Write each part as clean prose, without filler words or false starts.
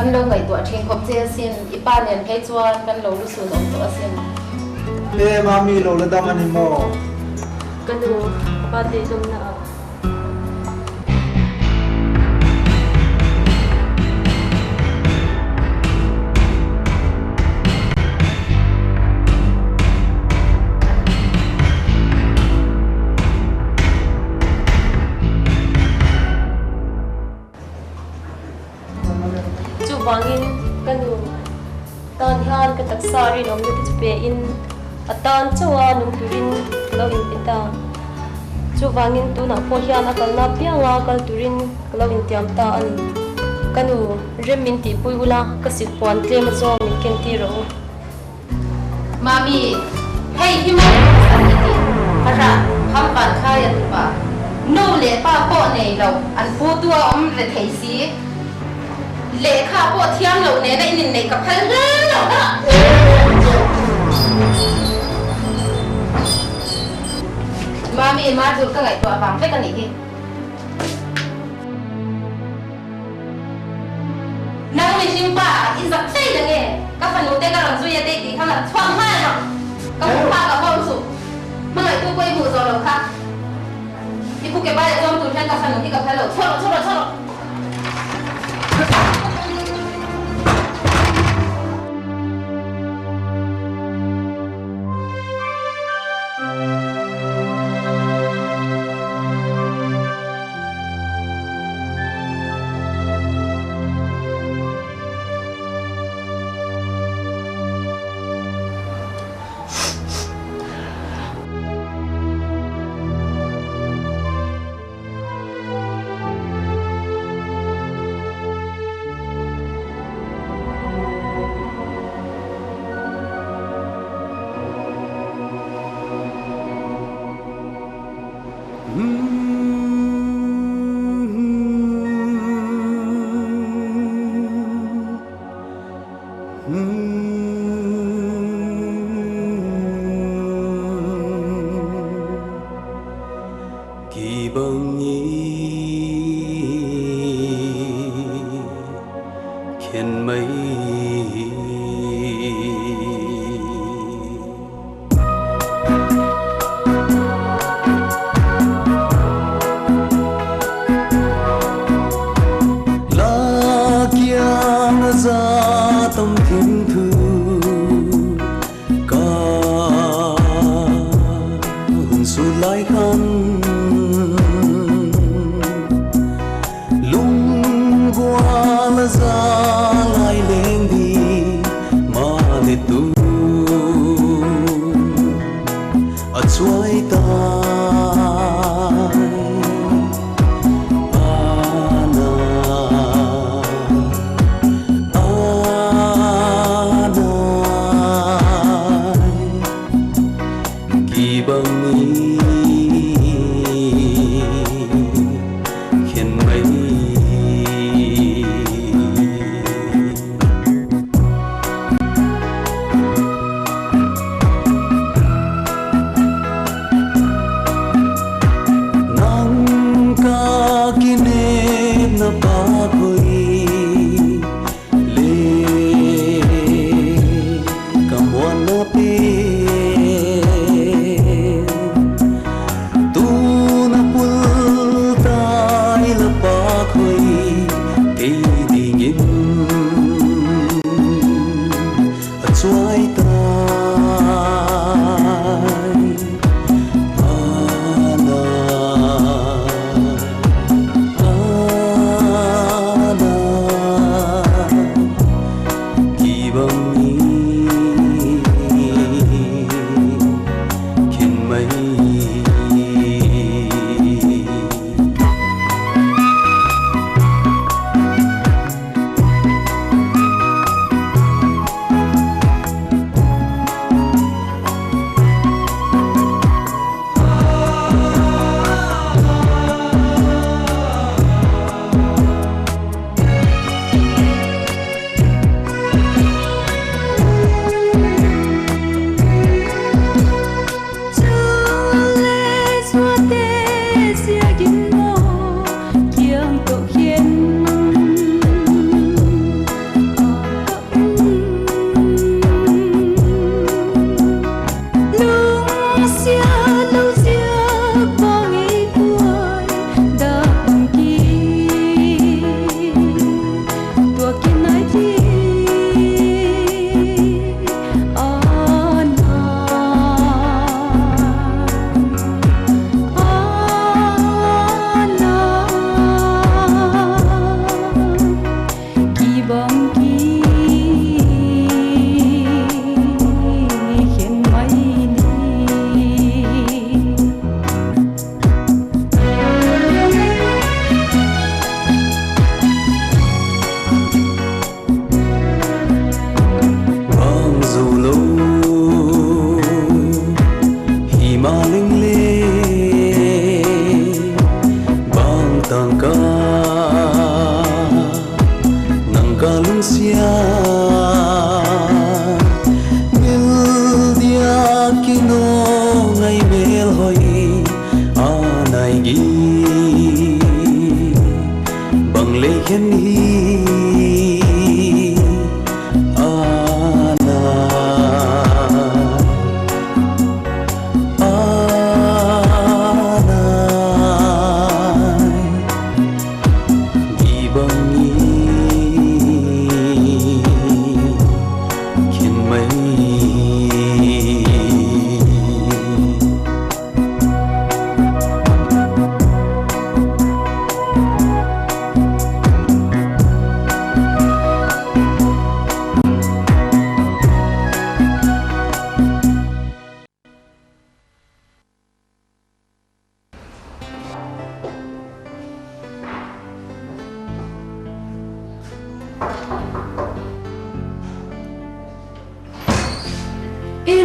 kan lo ngai tua thing khop che sin ipa nen kai chuan kan lo lu su dom to asin le mami lo la dam ani mo kanu pa te dum na wangin kanu tan han ka taksari nom lu ti pe in atan chawa num turin lo in pita chu wangin tu na po hian akal na pianga kal turin lo in tiam ta an kanu remin ti puila ka sit pon tle ma zo min ken ti ro mami hey himo ani ti ara ham pan khaya tu pa no le pa po nei lo an pu tua le thei si lệ khá bộ thiam lẩu này đây nhìn này cặp thân rất lẩu đó mami má dulu các ngày tua vàng phết cái này đi nang mình xin ba in giặc xây là nghe các phần nụ tê các làm duy tê thì thằng là thoáng hai rồi các phụ ba cả bao sụ mà ngày tôi quay mù rồi lẩu khác thì phụ cái ba để trong tụi thân các phần nụ thì cặp thân lẩu cho rồi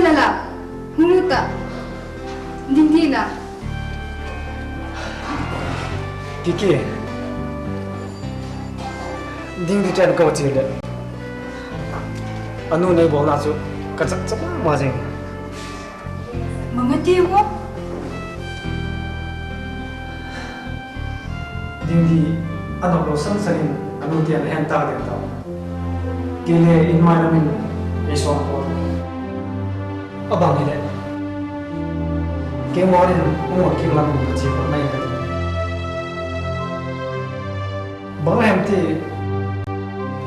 Lala, humuta. Hindi na. Kiki, ding di chen ko chi le. Anu nei bo na chu ka chak chak ma jing. Mga tiyo. Ding di anu lo sang sarin anu tian hen ta de ta. Kile in mai na min e so ko. Abang ni le. Ke mo ni mo ki la mu chi ko mai ka. Bang hem ti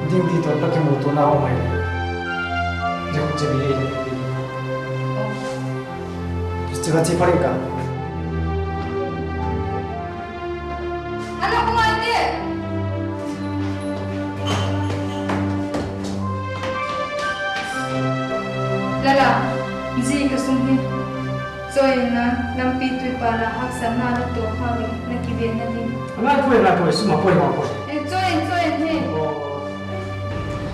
ding di to la ke mo to na o mai. Jom jadi ini. Istilah ci paling kan. Ano ko nga hindi? Lala, izi kasumbi. So yun na, nampito'y para haksan na ito hawing nakibigyan na din. Ano po, suma po yung po. So yun, he.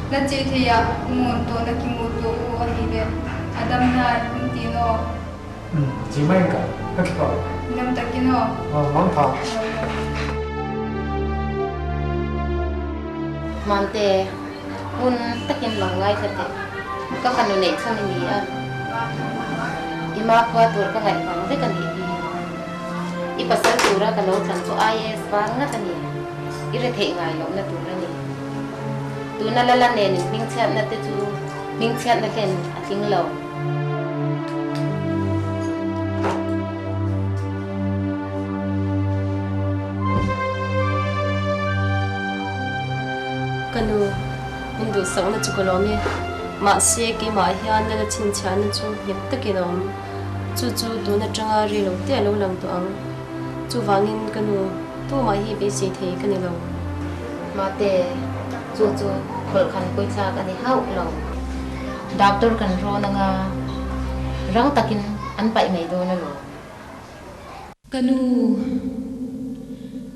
Nachitiya, umunto, nakimuto, uwahile. Adam na, hindi no. Jimayin ka, kakiko. Namtakino. Mangpa. Mante, un takin langai kate. Ka kanune sang ni a. Ima kwa tur ka ngai pang de kan hi. Ipasal tura ka lo chan so IS bang na tani. Ire the ngai lo na tur ni. Tu na lala ne ni ming chat na te chu ming chat na ken a ting lo. Kanu Hindu sang na chukolomi ma se ki ma hian na chin chan na chu hip takinom chu chu tu na changa ri lo te lo lang to ang chu wangin kanu tu ma hi be se the kani lo Mate chu chu khol khan koi cha ka ni hau lo. Doctor kan ro na nga rang takin an pai mai do na lo. Kanu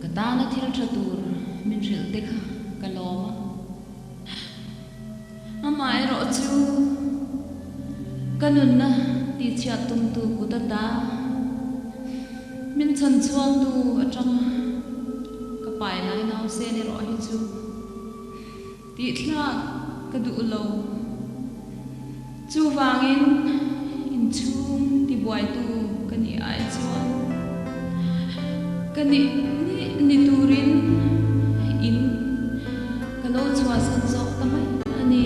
katana thil thatur min ril dekha kaloma amai ro chu kanun na ti chia tum tu kutata min chan chuang tu atang ka pai lai nau se ni ro hi chu ti thla ka du lo chu wangin in chum ti boy tu kani ai chuan kani ni turin in kalo chua san zok tamai ani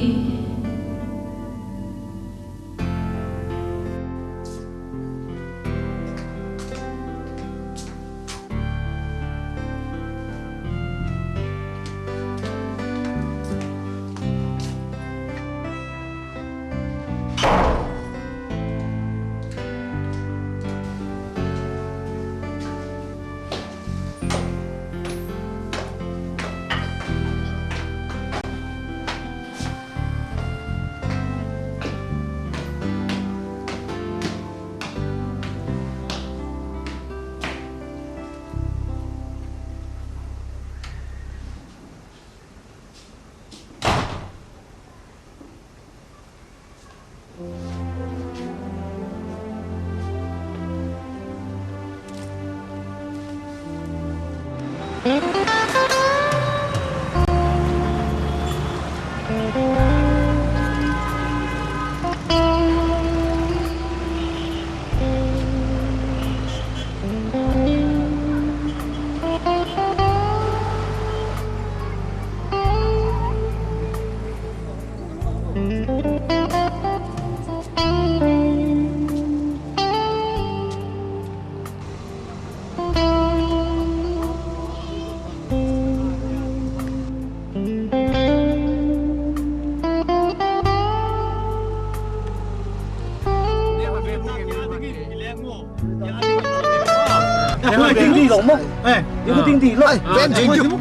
đi lại ven Thank you.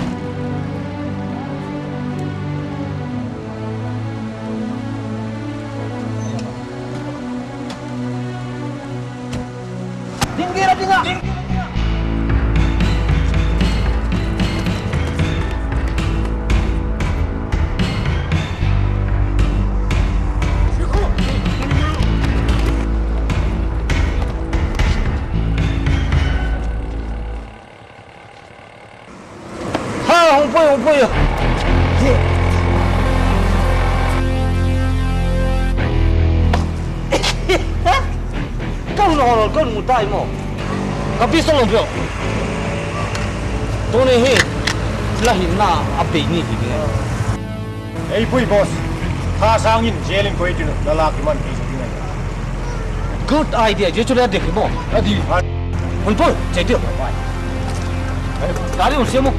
Tinggi. Không vui à? Kau nol kau mutai mo. Kapi solo bro. Tu ni hi lahin na api ni hi. Hey, pui boss. Tha sangin jeling koi tu lalaki man pi sa dinai. Good idea. Je chule dekhi mo. Adi. Hun pul, je dia bai. Dari un semo.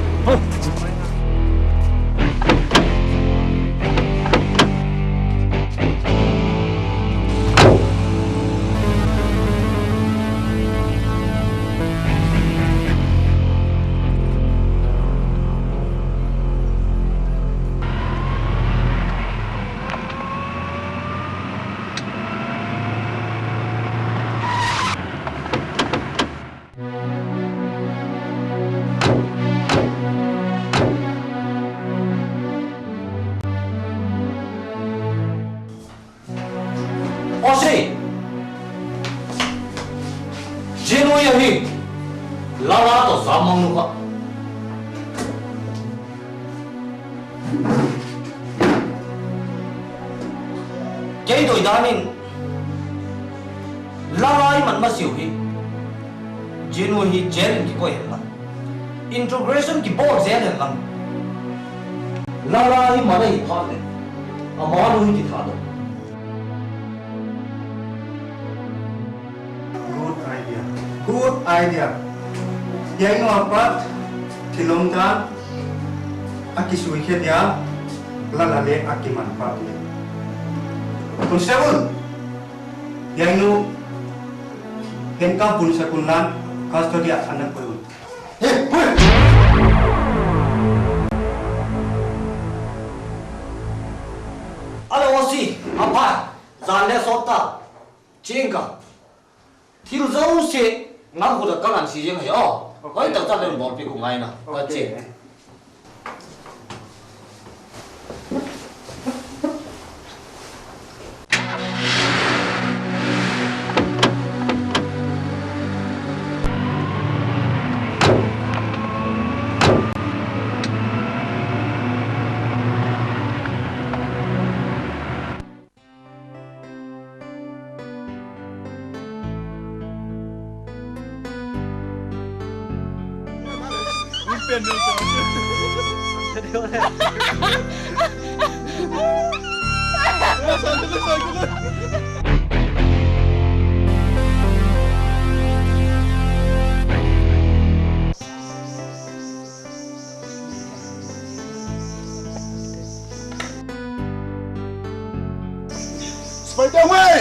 Ose, jeno yang ni, lala tu zaman nuka. Jadi tu idanin, lala ini mana masih hui, jeno hi jeren ki koi helan, integration ki bor jeren helan, lala ini mana hi phale, amalu hi ki Thado. Good idea. Yang ngapat tilongkan aki suiket ya lalale aki manfaat ya. Constable, yang nu henka pun sekulan kastodi anak pun. Pun. Ada wasi apa? Zane sota, cingka. Thiru zau se ngam ko da kalan si jeng he o. Koi tak ta den bol pi ko ngai na. Ka che. Seperti away.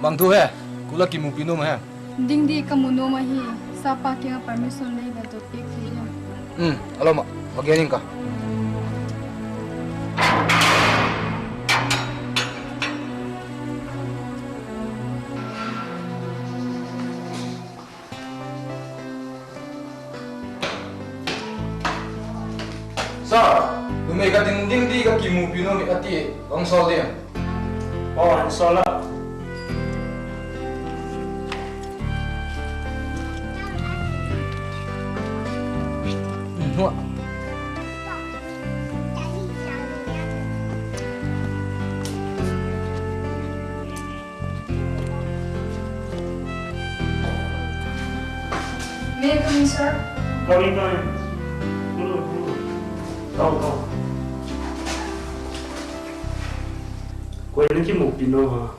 Bang tu hai, kula ki mupino ma hai. Ding di kamuno mahi sapa kya permission le da to ek thi. Halo mak, bagian ka. me ka ding ding di ka kimu pino mi ati ang sol dia. Oh, an sola. Nuak. May I come in, sir? Coming. Dulu. Tahu. Kau ini kimu pino ha?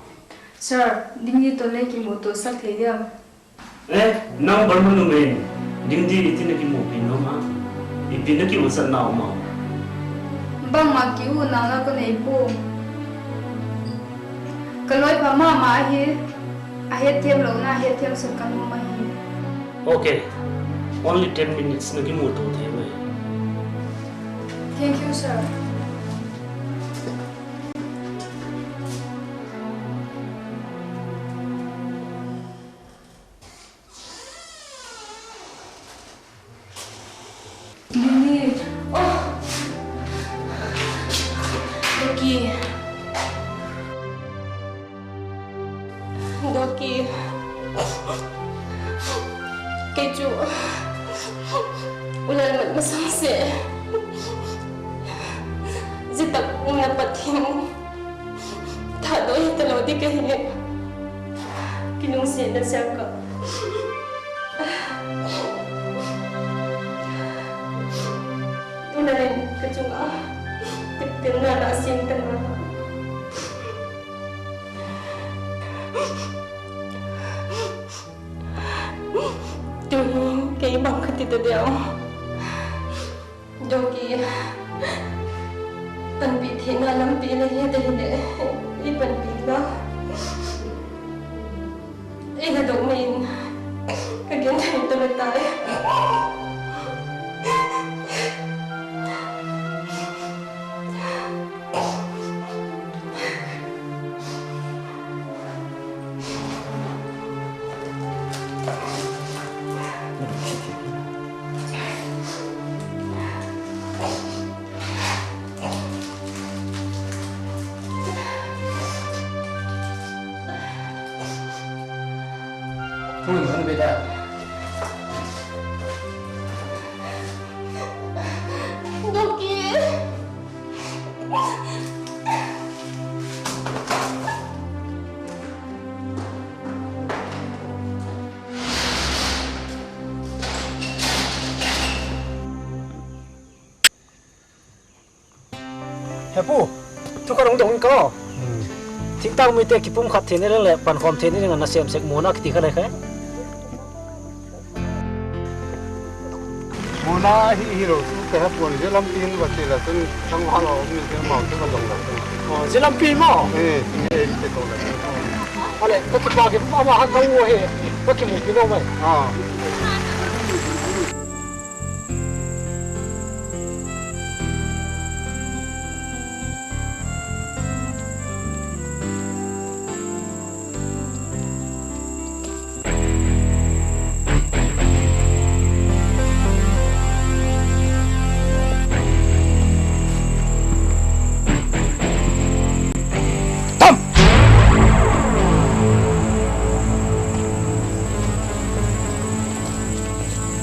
Sir, dingi to le ki moto sak le dia. Nang bermenu me. Ding di itu nak kimu pino ha? Ipino kimu san nau ma. Bang ma ki u na la ko nei po. Kaloi pa ma hi. Ahet tiam lo na ahet tiam sak kan ma hi. Okay. Only 10 minutes na kimu to the me. Thank you, sir. Nini, Doki. Keju. Wala naman masangse. Zitak na pating. Thado hitalaw di kahinig. Kinungsi na siya ka. Wala rin keju nga. Tiktir na rasing ka na. Tuhin kay ibang katito daw. Doki, panbitin na lang pila niya dahil ipanbila. Inadokmain, kagyan tayo tayo. Ano beda? Doki! Hepu, tu kan dong kau. Ting tang mi te kipum khat thene le pan khom thene nga na sem sek mona kiti kha lekha. Mona hero tu ke hapon jelam pin bati la tun sang halo mi ke mau tu long la. Oh, jelam pi mo. Te ko la. Ale, ko ki pa ke pa ma ha kau he. Ko ki mu pi no mai.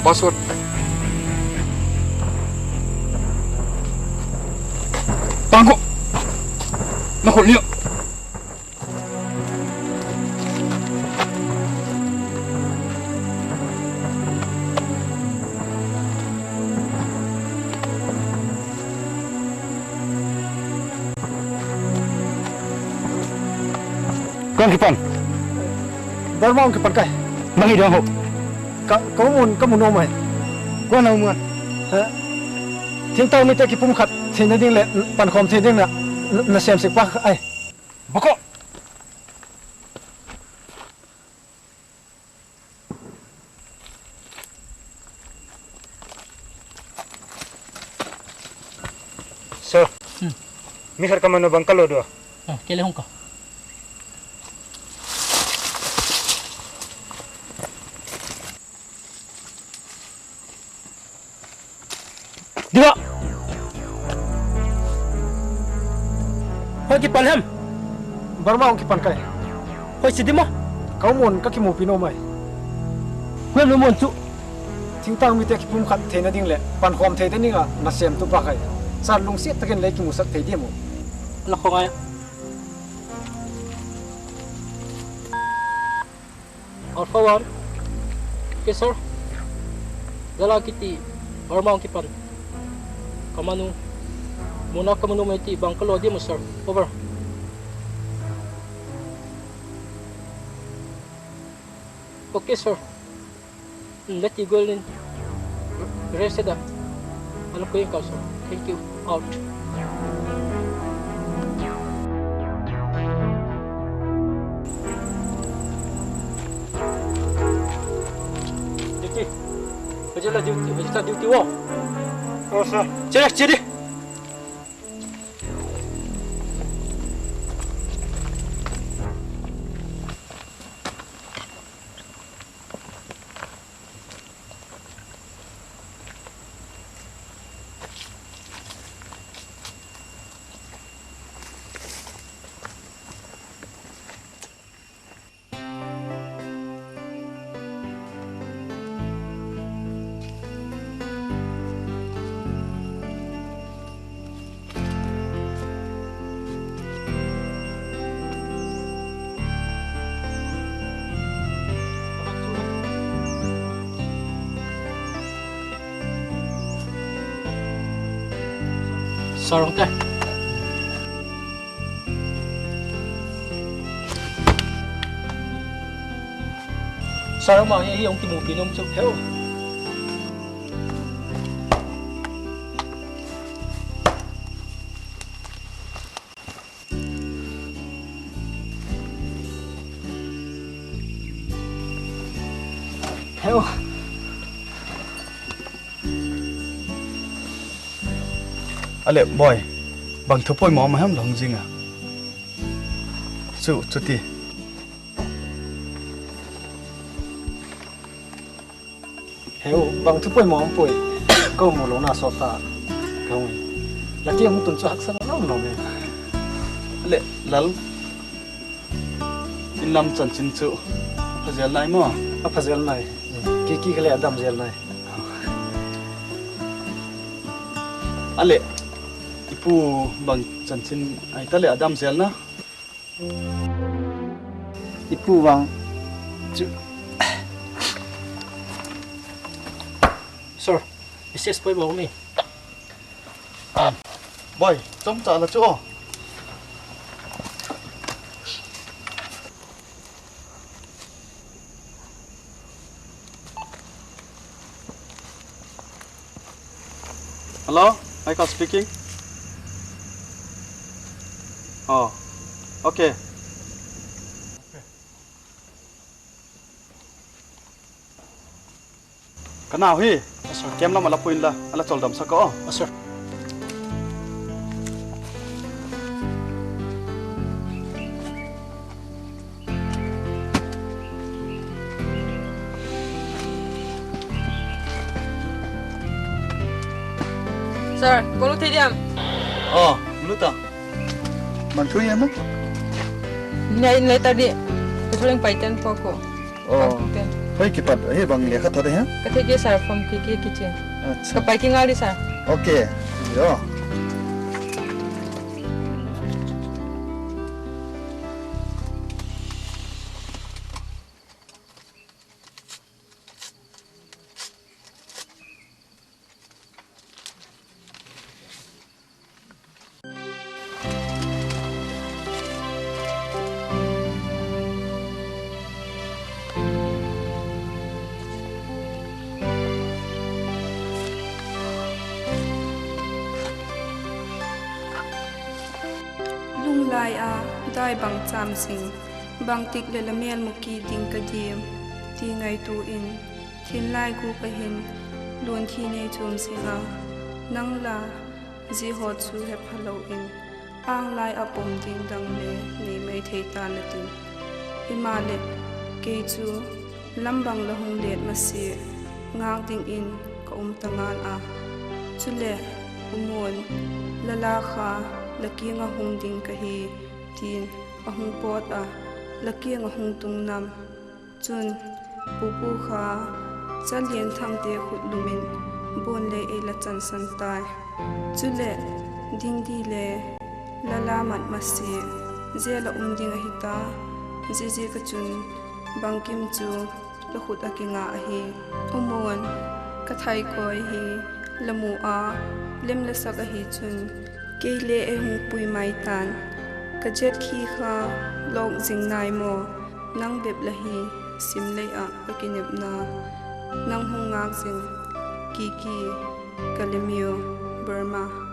Password. Tangko. Nako liya. Kau kipan. Bermau ke pakai. Bagi dong ho. Kamu no mai. Kau nak umuan. Ting tang mi te kipum khat thene ding le pan khom thene ding na sem sek pa ai. Bako. So, mihar ka man bang kalo do? Kele hong ka. Dua. kipan ham. Barma ang kipan kay. Hoi sidi mo. Kau mon ka kimu pino mai. Huwag mo mon tu. Tingtang mi te kipum khat the na ding le. Pan khom the te ninga na sem tu pa kai. Sar lung siat taken le kimu sak the dia mo. Anak ko ngaya. Or forward. Okay, sir. Dala kiti. Barma ang kipan. Kamanu. Muna kamanu may ti bang kalo di mo, sir. Over. Okay, sir. Let you go in. Rest it up. Alam ko yung sir. Thank you. Out. Duty. Bajalah duty. Bajalah duty wo. Oh sir. Jadi. Sarong ka. Sarong mo yung kimupinom sa heo. Heo. Ale boy, bang thupoi mo ma ham long jing à. Chu chuti. Heo bang thu poi mo am poi. Ko mo lo na so ta. Kau. La ti am tun chu hak sa no no me. Ale lal. In lam chan chin chu. Phajal nai mo. A phajal nai. Ki kale adam zel nai. Ale ipu bang chan chin ai tale adam zel na. Ipu bang chu Sir, SS boy mo mi. Boy, chom cha la chu. Hello, Michael speaking. Oh, okay. Kana hi, kem la malapuin la, ala chol dam sa ko. Sir. Sir, kalau Tedim. Oh, luta. Mantu ya mak? Nilai tadi, kesulitan Paite poko. Oh. Hei kipat, hei bang lihat tadi ya? Kata dia sir, from kiki kitchen. Acha. Ke Paite ngali sir. Okay, yo. Lai a dai bang cham sing bang tik le lamel muki ding ka dim ti ngai tu in thin lai gu ka hin lon thi nei chum singa nang la ji ho chu he phalo in ang lai a pom ding dang le ni mai thei ta na tin ima le ke chu lambang la hung let ma si ngang ding in ka tangan a chule umon lala kha laki nga hung ding ka hi tin ahung pot a laki nga hung tung nam chun pupu kha chalien thamte khut lumin bon le e la chan san tai chule ding di le lala mat masi zela ding a hita je ka chun bangkim chu la khut a kinga a hi umon ka thai koi hi lamu a lem la sak a hi chun keile e hung pui mai tan ka jet khi kha lok jing nai mo nang beb la hi sim le a ka Kinepna nang hung ngak jing ki kalemio Burma.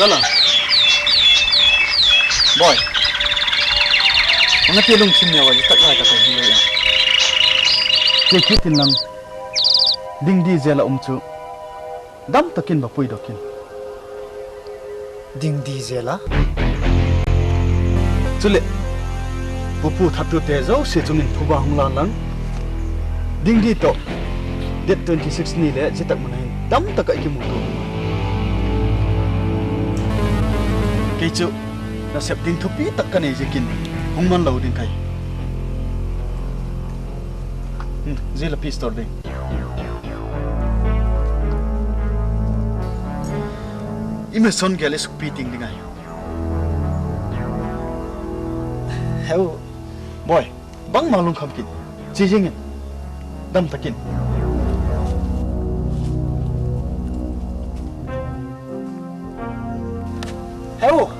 Lala. Boy. Mga tilong sinyaw ay taklay ka tayo hiyo yan. Kikitin lang. Ding di zela umchu. Dam takin bapuy dokin. Ding di zela? Sule. pupu thatu te zo se chungin thuba hungla lang ding di to date 26 ni le jitak manai dam taka ki mu to ke chu na sep ding thupi takka nei jekin hungman lo ding kai zela pistol ding Imeson gale sukpi ting dingai. Heo boy, bang malung khamkin. Chijingin. Dam takin. Heo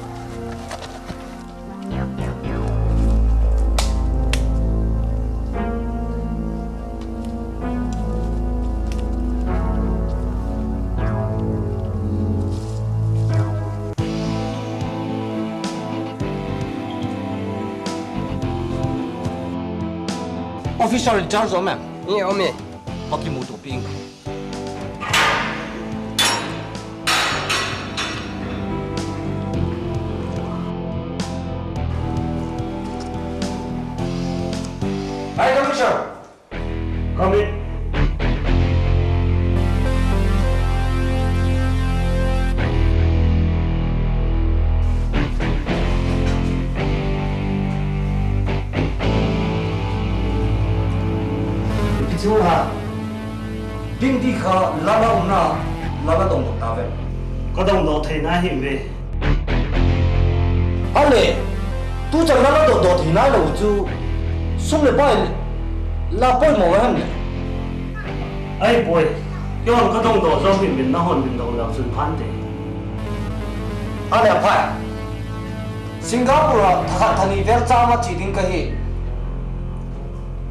Official in charge of man. Yeah, me. Paki mutu ping. Hi, Commissioner. Come in. Chú ha, đinh đi khá la đồng một ta về. Có đồng đồ thầy na hiểm về. Anh này, tu chẳng la đồng thì na lâu chú, xung lại bay la bay mò em này. Ai boy, cái con có đồng đồ do mình nó hồn mình đầu làm chuyện phán thế. Anh này phải. Singapore thằng thani về cha mà chỉ đinh cái gì.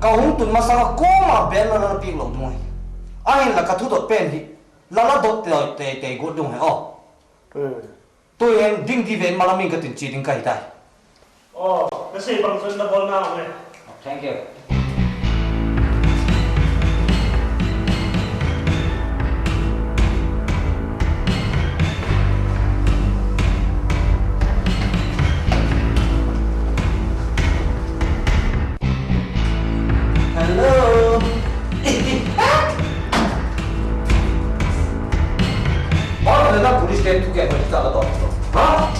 Kau hung tun masa ko ma ben na pi lo dum ai la ka thu dot pen hi la dot te go dum hai o tôi em ding di ven malamin ka tin chi ding kai tai Cái gì bằng chân là bol nào vậy? Thank you. Hello. Bao giờ nó police station thu kẹt mình ra đó. Hả?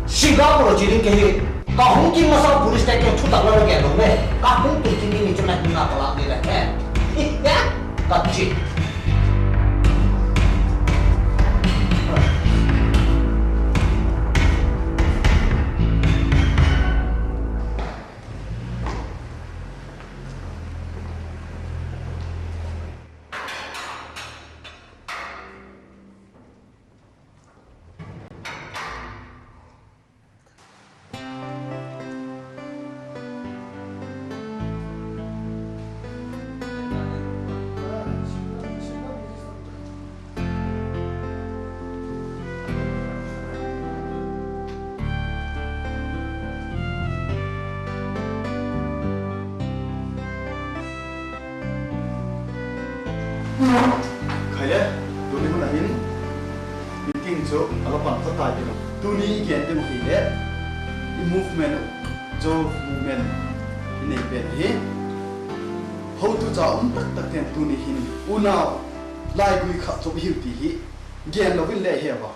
Singapore chỉ đến cái cả Hong Kong mà sao police station thu tặng nó kẹt rồi nè. Cả Hong Kong chính mình chỗ này cũng là làm đây này. Cả chị. Kaya, tuni mo nahin. Meeting so, alapan sa tayo no. Tuni igen dem hile. I movement, movement ini ben hi. How to cha tak ten tuni hin. Una lai gui kha chop hiu ti hi. Gen lo vil le he ba.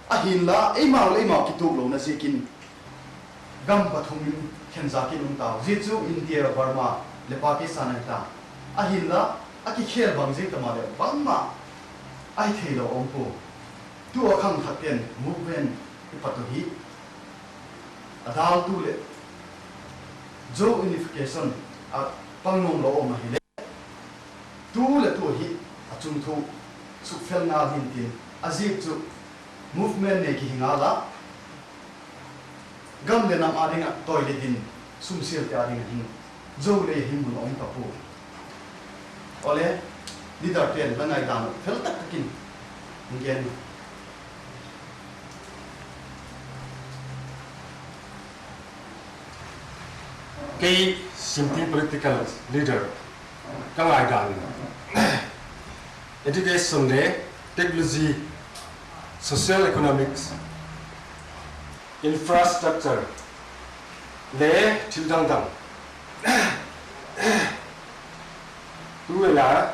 A hin la e mau ki tuk lo na sikin. Gam pathumin khenza ki lung taw. Jitu India, Burma, le Pakistan ta. A hin la aki khel bang jing tamale bangma ai thelo ompo tu akhang thaken movement ipatuhi adal tu le jo unification a pangnom lo ma hile tu le tu hi achung thu su fel na hin tin azib chu movement ne ki hingala gam le nam adinga toilet din sumsil ta adinga hin jo le himun om tapu oleh leader pen langai dan fel tak takin ngen Kay simple political leader kangai dan education le technology social economics infrastructure le thil dang dang tu la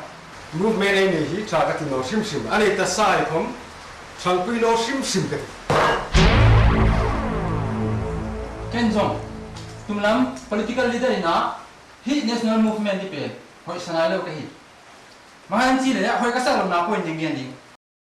movement ai ni hi cha ka ti no sim sim ani ta sai khom sang pui lo sim sim ka Ken Zong, tumlam political leader ina hi national movement di pe hoi sanai lo ka hi. Mahan chi le hoi ka sa lo na point ding gen ding.